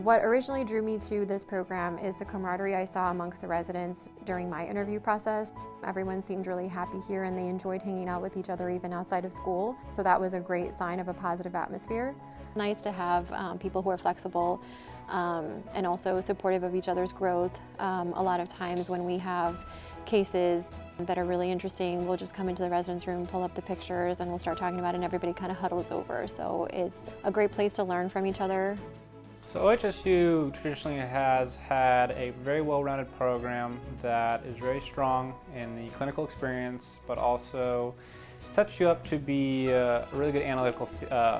What originally drew me to this program is the camaraderie I saw amongst the residents during my interview process. Everyone seemed really happy here and they enjoyed hanging out with each other even outside of school. So that was a great sign of a positive atmosphere. Nice to have people who are flexible and also supportive of each other's growth. A lot of times when we have cases that are really interesting, we'll just come into the residence room, pull up the pictures, and we'll start talking about it, and everybody kind of huddles over. So it's a great place to learn from each other. So OHSU traditionally has had a very well-rounded program that is very strong in the clinical experience, but also sets you up to be a really good analytical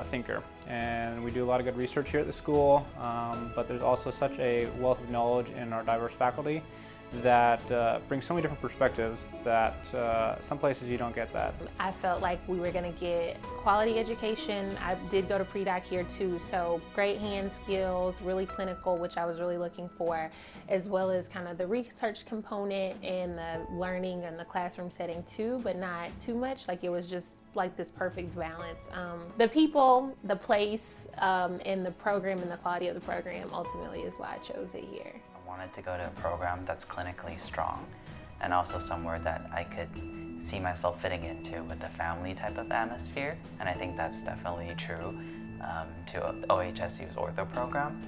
thinker. And we do a lot of good research here at the school, but there's also such a wealth of knowledge in our diverse faculty that brings so many different perspectives that some places you don't get that. I felt like we were going to get quality education. I did go to pre-doc here too, so great hand skills, really clinical, which I was really looking for, as well as kind of the research component and the learning in the classroom setting too, but not too much. Like it was just like this perfect balance. The people, the place, and the program and the quality of the program ultimately is why I chose it here. I wanted to go to a program that's clinically strong and also somewhere that I could see myself fitting into with a family type of atmosphere, and I think that's definitely true to OHSU's ortho program.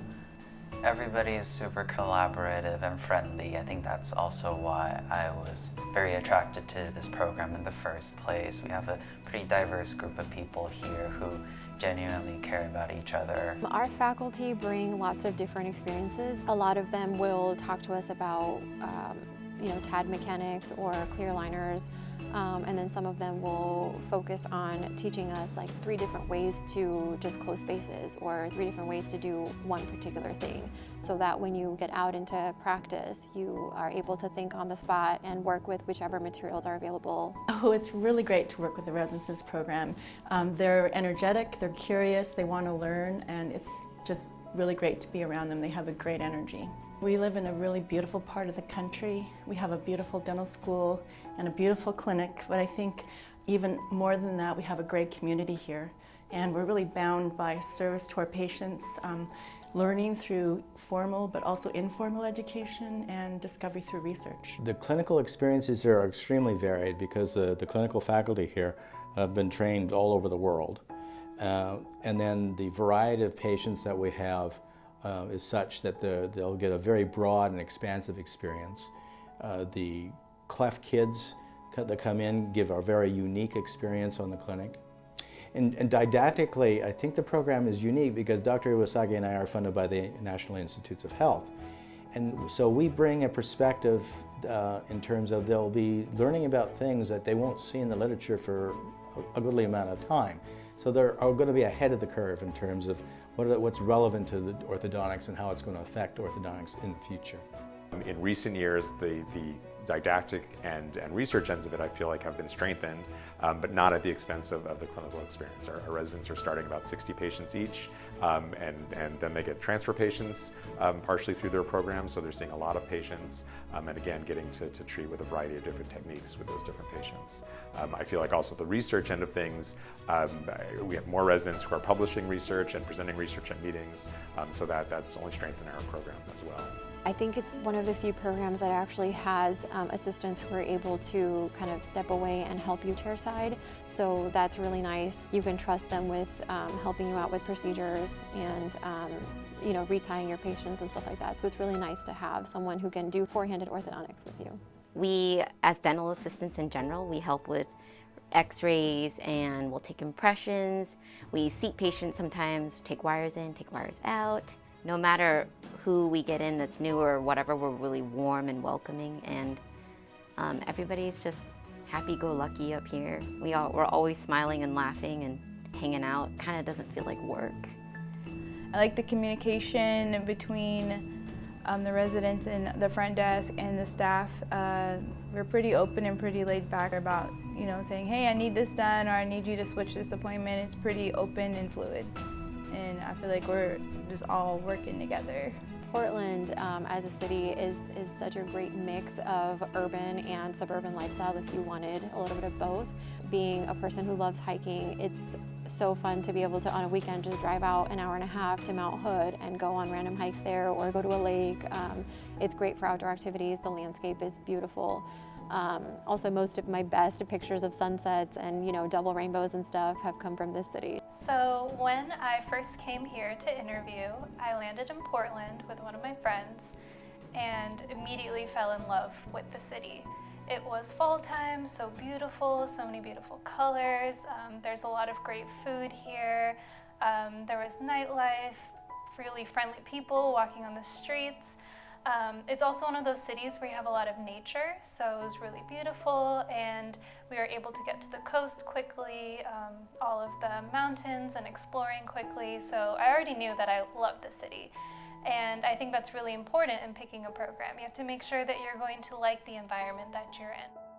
Everybody's super collaborative and friendly. I think that's also why I was very attracted to this program in the first place. We have a pretty diverse group of people here who genuinely care about each other. Our faculty bring lots of different experiences. A lot of them will talk to us about TAD mechanics or clear liners, and then some of them will focus on teaching us like 3 different ways to just close spaces or 3 different ways to do one particular thing, so that when you get out into practice you are able to think on the spot and work with whichever materials are available. Oh, it's really great to work with the residents in this program. They're energetic, they're curious, they want to learn, and it's just really great to be around them. They have a great energy. We live in a really beautiful part of the country. We have a beautiful dental school and a beautiful clinic, but I think even more than that, we have a great community here. And we're really bound by service to our patients, learning through formal but also informal education and discovery through research. The clinical experiences here are extremely varied because the clinical faculty here have been trained all over the world. And then the variety of patients that we have is such that they'll get a very broad and expansive experience. The cleft kids that come in give a very unique experience on the clinic. And didactically, I think the program is unique because Dr. Iwasaki and I are funded by the National Institutes of Health. And so we bring a perspective in terms of they'll be learning about things that they won't see in the literature for a goodly amount of time. So they're going to be ahead of the curve in terms of what's relevant to the orthodontics and how it's going to affect orthodontics in the future. In recent years, the didactic and research ends of it I feel like have been strengthened, but not at the expense of the clinical experience. Our residents are starting about 60 patients each, and then they get transfer patients partially through their program, so they're seeing a lot of patients, and again getting to treat with a variety of different techniques with those different patients. I feel like also the research end of things, we have more residents who are publishing research and presenting research at meetings, so that's only strengthened our program as well. I think it's one of the few programs that actually has assistants who are able to kind of step away and help you chairside. So that's really nice. You can trust them with helping you out with procedures and retying your patients and stuff like that. So it's really nice to have someone who can do four-handed orthodontics with you. We, as dental assistants in general, we help with x-rays and we'll take impressions. We seat patients sometimes, take wires in, take wires out. No matter who we get in that's new or whatever, we're really warm and welcoming, and everybody's just happy-go-lucky up here. We're always smiling and laughing and hanging out. Kind of doesn't feel like work. I like the communication between the residents and the front desk and the staff. We're pretty open and pretty laid back about, saying, hey, I need this done, or I need you to switch this appointment. It's pretty open and fluid. And I feel like we're just all working together. Portland as a city is such a great mix of urban and suburban lifestyle if you wanted a little bit of both. being a person who loves hiking, it's so fun to be able to, on a weekend, just drive out an hour and a half to Mount Hood and go on random hikes there or go to a lake. It's great for outdoor activities. The landscape is beautiful. Also, most of my best pictures of sunsets and, you know, double rainbows and stuff have come from this city. So when I first came here to interview, I landed in Portland with one of my friends and immediately fell in love with the city. It was fall time, so beautiful, so many beautiful colors. There's a lot of great food here. There was nightlife, really friendly people walking on the streets. It's also one of those cities where you have a lot of nature, so it was really beautiful, and we were able to get to the coast quickly, all of the mountains, and exploring quickly, so I already knew that I loved the city. And I think that's really important in picking a program. You have to make sure that you're going to like the environment that you're in.